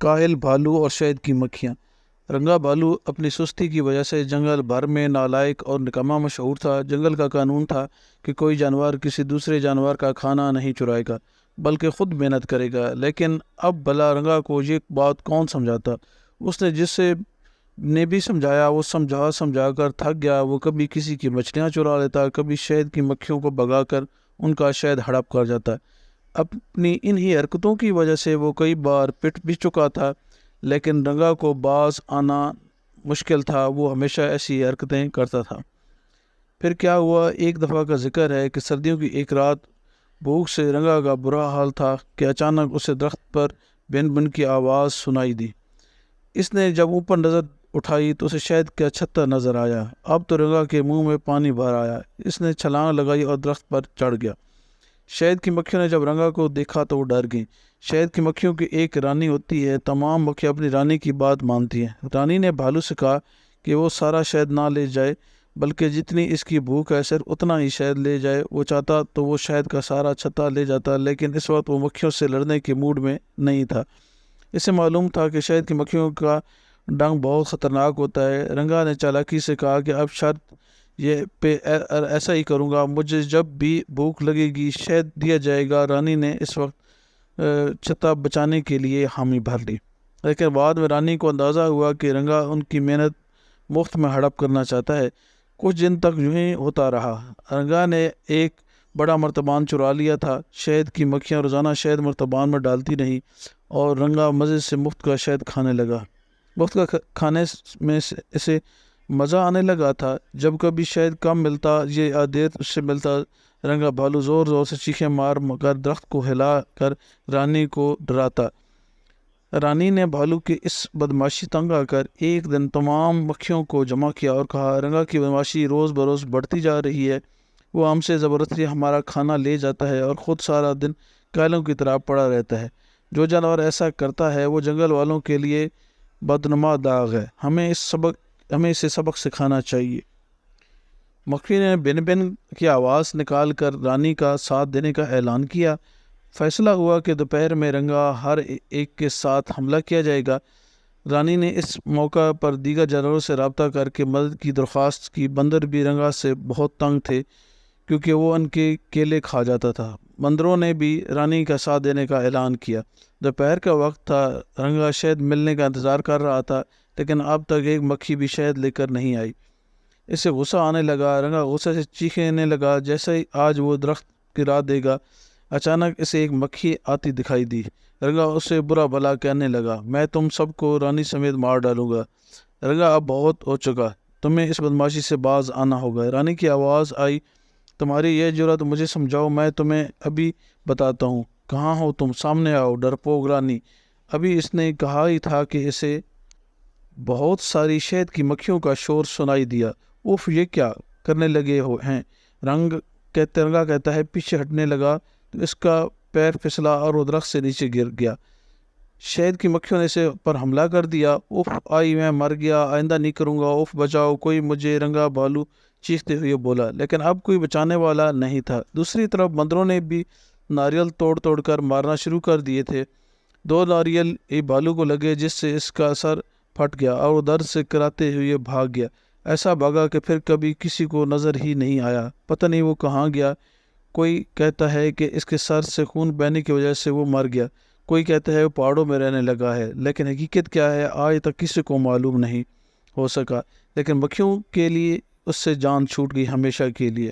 کاہل بھالو اور شہد کی مکھیاں۔ رنگا بھالو اپنی سستی کی وجہ سے جنگل بھر میں نالائق اور نکما مشہور تھا۔ جنگل کا قانون تھا کہ کوئی جانور کسی دوسرے جانور کا کھانا نہیں چرائے گا بلکہ خود محنت کرے گا، لیکن اب بھلا رنگا کو یہ بات کون سمجھاتا؟ اس نے جس سے نے بھی سمجھایا وہ سمجھا کر تھک گیا۔ وہ کبھی کسی کی مچھلیاں چرا لیتا، کبھی شہد کی مکھیوں کو بھگا کر ان کا شہد ہڑپ کر جاتا۔ اپنی انہی حرکتوں کی وجہ سے وہ کئی بار پٹ بھی چکا تھا، لیکن رنگا کو باز آنا مشکل تھا۔ وہ ہمیشہ ایسی حرکتیں کرتا تھا۔ پھر کیا ہوا؟ ایک دفعہ کا ذکر ہے کہ سردیوں کی ایک رات بھوک سے رنگا کا برا حال تھا کہ اچانک اسے درخت پر بن بن کی آواز سنائی دی۔ اس نے جب اوپر نظر اٹھائی تو اسے شہد کا چھتا نظر آیا۔ اب تو رنگا کے منہ میں پانی بھر آیا۔ اس نے چھلانگ لگائی اور درخت پر چڑھ گیا۔ شہد کی مکھیوں نے جب رنگا کو دیکھا تو وہ ڈر گئیں۔ شہد کی مکھیوں کی ایک رانی ہوتی ہے۔ تمام مکھیاں اپنی رانی کی بات مانتی ہیں۔ رانی نے بھالو سے کہا کہ وہ سارا شہد نہ لے جائے بلکہ جتنی اس کی بھوک ہے صرف اتنا ہی شہد لے جائے۔ وہ چاہتا تو وہ شہد کا سارا چھتا لے جاتا، لیکن اس وقت وہ مکھیوں سے لڑنے کے موڈ میں نہیں تھا۔ اسے معلوم تھا کہ شہد کی مکھیوں کا ڈنگ بہت خطرناک ہوتا ہے۔ رنگا نے چالاکی سے کہا کہ اب شرط یہ پہ ایسا ہی کروں گا، مجھے جب بھی بھوک لگے گی شہد دیا جائے گا۔ رانی نے اس وقت چھتا بچانے کے لیے حامی بھر لی، لیکن بعد میں رانی کو اندازہ ہوا کہ رنگا ان کی محنت مفت میں ہڑپ کرنا چاہتا ہے۔ کچھ دن تک یوں ہی ہوتا رہا۔ رنگا نے ایک بڑا مرتبان چرا لیا تھا۔ شہد کی مکھیاں روزانہ شہد مرتبان میں ڈالتی رہیں اور رنگا مزے سے مفت کا شہد کھانے لگا۔ مفت کا کھانے میں اسے مزہ آنے لگا تھا۔ جب کبھی شہد کم ملتا یا دیر سے ملتا، رنگا بھالو زور زور سے چیخیں مار کر درخت کو ہلا کر رانی کو ڈراتا۔ رانی نے بھالو کی اس بدمعاشی تنگ آ کر ایک دن تمام مکھیوں کو جمع کیا اور کہا، رنگا کی بدمعاشی روز بروز بڑھتی جا رہی ہے۔ وہ ہم سے زبردستی ہمارا کھانا لے جاتا ہے اور خود سارا دن کائلوں کی طرح پڑا رہتا ہے۔ جو جانور ایسا کرتا ہے وہ جنگل والوں کے لیے بدنما داغ ہے۔ ہمیں اسے سبق سکھانا چاہیے۔ مکھی نے بن بن کی آواز نکال کر رانی کا ساتھ دینے کا اعلان کیا۔ فیصلہ ہوا کہ دوپہر میں رنگا ہر ایک کے ساتھ حملہ کیا جائے گا۔ رانی نے اس موقع پر دیگر جانوروں سے رابطہ کر کے مدد کی درخواست کی۔ بندر بھی رنگا سے بہت تنگ تھے کیونکہ وہ ان کے کیلے کھا جاتا تھا۔ بندروں نے بھی رانی کا ساتھ دینے کا اعلان کیا۔ دوپہر کا وقت تھا۔ رنگا شہد ملنے کا انتظار کر رہا تھا، لیکن اب تک ایک مکھی بھی شہد لے کر نہیں آئی۔ اسے غصہ آنے لگا۔ رنگا غصے سے چیخنے لگا جیسے ہی آج وہ درخت گرا دے گا۔ اچانک اسے ایک مکھی آتی دکھائی دی۔ رنگا اسے برا بھلا کہنے لگا، میں تم سب کو رانی سمیت مار ڈالوں گا۔ رنگا اب بہت ہو چکا، تمہیں اس بدمعاشی سے باز آنا ہوگا۔ رانی کی آواز آئی، تمہاری یہ جرأت، مجھے سمجھاؤ، میں تمہیں ابھی بتاتا ہوں۔ کہاں ہو تم؟ سامنے آؤ ڈرپوک رانی۔ ابھی اس نے کہا ہی تھا کہ اسے بہت ساری شہد کی مکھیوں کا شور سنائی دیا۔ اف، یہ کیا کرنے لگے ہیں؟ رنگا کہتا ہے، پیچھے ہٹنے لگا تو اس کا پیر پھسلا اور وہ درخت سے نیچے گر گیا۔ شہد کی مکھیوں نے اسے پر حملہ کر دیا۔ اف آئی، میں مر گیا، آئندہ نہیں کروں گا، اف بچاؤ کوئی مجھے۔ رنگا بھالو چیختے ہوئے بولا، لیکن اب کوئی بچانے والا نہیں تھا۔ دوسری طرف بندروں نے بھی ناریل توڑ توڑ کر مارنا شروع کر دیے تھے۔ 2 ناریل بھالو کو لگے جس سے اس کا سر پھٹ گیا اور وہ درد سے کراتے ہوئے بھاگ گیا۔ ایسا بھاگا کہ پھر کبھی کسی کو نظر ہی نہیں آیا۔ پتہ نہیں وہ کہاں گیا۔ کوئی کہتا ہے کہ اس کے سر سے خون بہنے کی وجہ سے وہ مر گیا، کوئی کہتا ہے وہ پہاڑوں میں رہنے لگا ہے، لیکن حقیقت کیا ہے آج تک کسی کو معلوم نہیں ہو سکا۔ لیکن مکھیوں کے لیے اس سے جان چھوٹ گئی ہمیشہ کے لیے۔